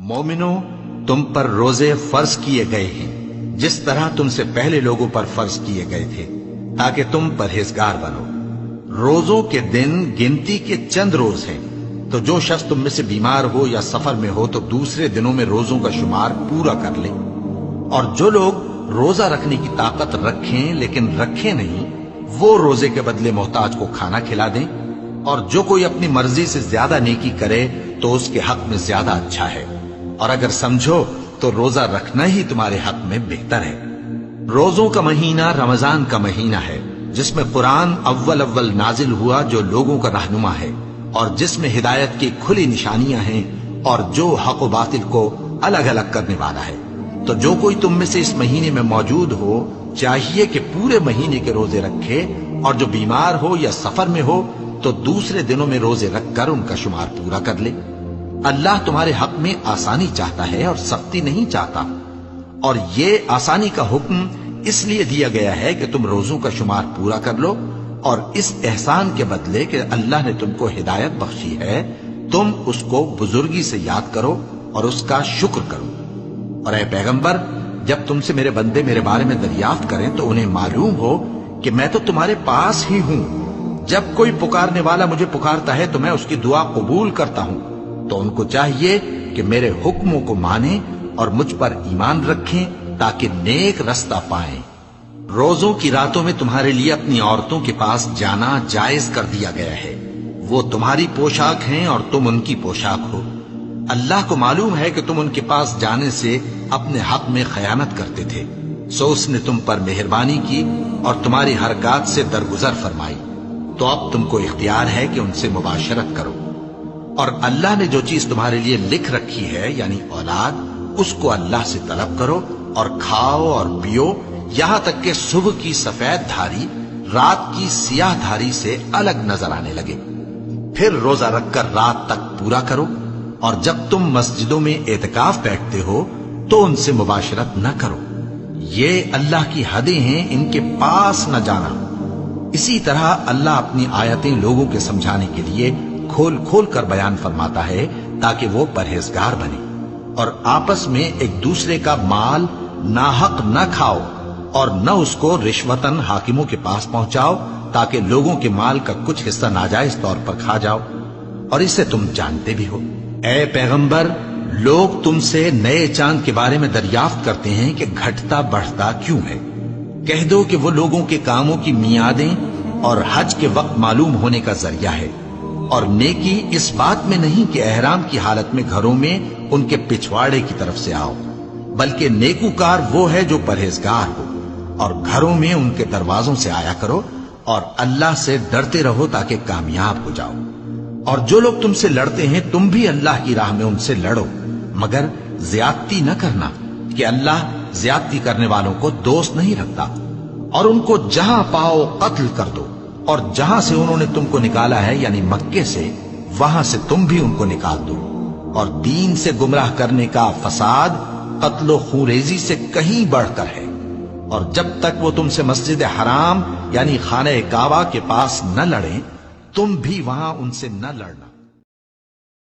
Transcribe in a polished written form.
مومنو، تم پر روزے فرض کیے گئے ہیں جس طرح تم سے پہلے لوگوں پر فرض کیے گئے تھے، تاکہ تم پرہیزگار بنو۔ روزوں کے دن گنتی کے چند روز ہیں، تو جو شخص تم میں سے بیمار ہو یا سفر میں ہو تو دوسرے دنوں میں روزوں کا شمار پورا کر لے۔ اور جو لوگ روزہ رکھنے کی طاقت رکھیں لیکن رکھیں نہیں، وہ روزے کے بدلے محتاج کو کھانا کھلا دیں۔ اور جو کوئی اپنی مرضی سے زیادہ نیکی کرے تو اس کے حق میں زیادہ اچھا ہے، اور اگر سمجھو تو روزہ رکھنا ہی تمہارے حق میں بہتر ہے۔ روزوں کا مہینہ رمضان کا مہینہ ہے، جس میں قرآن اول نازل ہوا، جو لوگوں کا رہنما ہے اور جس میں ہدایت کی کھلی نشانیاں ہیں اور جو حق و باطل کو الگ الگ کرنے والا ہے۔ تو جو کوئی تم میں سے اس مہینے میں موجود ہو چاہیے کہ پورے مہینے کے روزے رکھے، اور جو بیمار ہو یا سفر میں ہو تو دوسرے دنوں میں روزے رکھ کر ان کا شمار پورا کر لے۔ اللہ تمہارے حق میں آسانی چاہتا ہے اور سختی نہیں چاہتا، اور یہ آسانی کا حکم اس لیے دیا گیا ہے کہ تم روزوں کا شمار پورا کر لو، اور اس احسان کے بدلے کہ اللہ نے تم کو ہدایت بخشی ہے، تم اس کو بزرگی سے یاد کرو اور اس کا شکر کرو۔ اور اے پیغمبر، جب تم سے میرے بندے میرے بارے میں دریافت کریں تو انہیں معلوم ہو کہ میں تو تمہارے پاس ہی ہوں۔ جب کوئی پکارنے والا مجھے پکارتا ہے تو میں اس کی دعا قبول کرتا ہوں۔ تو ان کو چاہیے کہ میرے حکموں کو مانیں اور مجھ پر ایمان رکھیں تاکہ نیک رستہ پائیں۔ روزوں کی راتوں میں تمہارے لیے اپنی عورتوں کے پاس جانا جائز کر دیا گیا ہے۔ وہ تمہاری پوشاک ہیں اور تم ان کی پوشاک ہو۔ اللہ کو معلوم ہے کہ تم ان کے پاس جانے سے اپنے حق میں خیانت کرتے تھے، سو اس نے تم پر مہربانی کی اور تمہاری حرکات سے درگزر فرمائی، تو اب تم کو اختیار ہے کہ ان سے مباشرت کرو۔ اور اللہ نے جو چیز تمہارے لیے لکھ رکھی ہے یعنی اولاد، اس کو اللہ سے طلب کرو اور کھاؤ اور پیو، یہاں تک کہ صبح کی سفید دھاری رات کی سیاہ دھاری سے الگ نظر آنے لگے۔ پھر روزہ رکھ کر رات تک پورا کرو، اور جب تم مسجدوں میں اعتکاف بیٹھتے ہو تو ان سے مباشرت نہ کرو، یہ اللہ کی حدیں ہیں، ان کے پاس نہ جانا۔ اسی طرح اللہ اپنی آیتیں لوگوں کے سمجھانے کے لیے کھول کھول کر بیان فرماتا ہے تاکہ وہ پرہیزگار بنے۔ اور آپس میں ایک دوسرے کا مال ناحق نہ کھاؤ، اور نہ اس کو رشوتاً حاکموں کے پاس پہنچاؤ تاکہ لوگوں کے مال کا کچھ حصہ ناجائز طور پر کھا جاؤ، اور اسے تم جانتے بھی ہو۔ اے پیغمبر، لوگ تم سے نئے چاند کے بارے میں دریافت کرتے ہیں کہ گھٹتا بڑھتا کیوں ہے۔ کہہ دو کہ وہ لوگوں کے کاموں کی میعادیں اور حج کے وقت معلوم ہونے کا ذریعہ ہے، اور نیکی اس بات میں نہیں کہ احرام کی حالت میں گھروں میں ان کے پچھواڑے کی طرف سے آؤ، بلکہ نیکوکار وہ ہے جو پرہیزگار ہو، اور گھروں میں ان کے دروازوں سے آیا کرو، اور اللہ سے ڈرتے رہو تاکہ کامیاب ہو جاؤ۔ اور جو لوگ تم سے لڑتے ہیں تم بھی اللہ کی راہ میں ان سے لڑو، مگر زیادتی نہ کرنا، کہ اللہ زیادتی کرنے والوں کو دوست نہیں رکھتا۔ اور ان کو جہاں پاؤ قتل کر دو، اور جہاں سے انہوں نے تم کو نکالا ہے یعنی مکے سے، وہاں سے تم بھی ان کو نکال دو۔ اور دین سے گمراہ کرنے کا فساد قتل و خونریزی سے کہیں بڑھ کر ہے۔ اور جب تک وہ تم سے مسجد حرام یعنی خانہ کعبہ کے پاس نہ لڑیں، تم بھی وہاں ان سے نہ لڑنا۔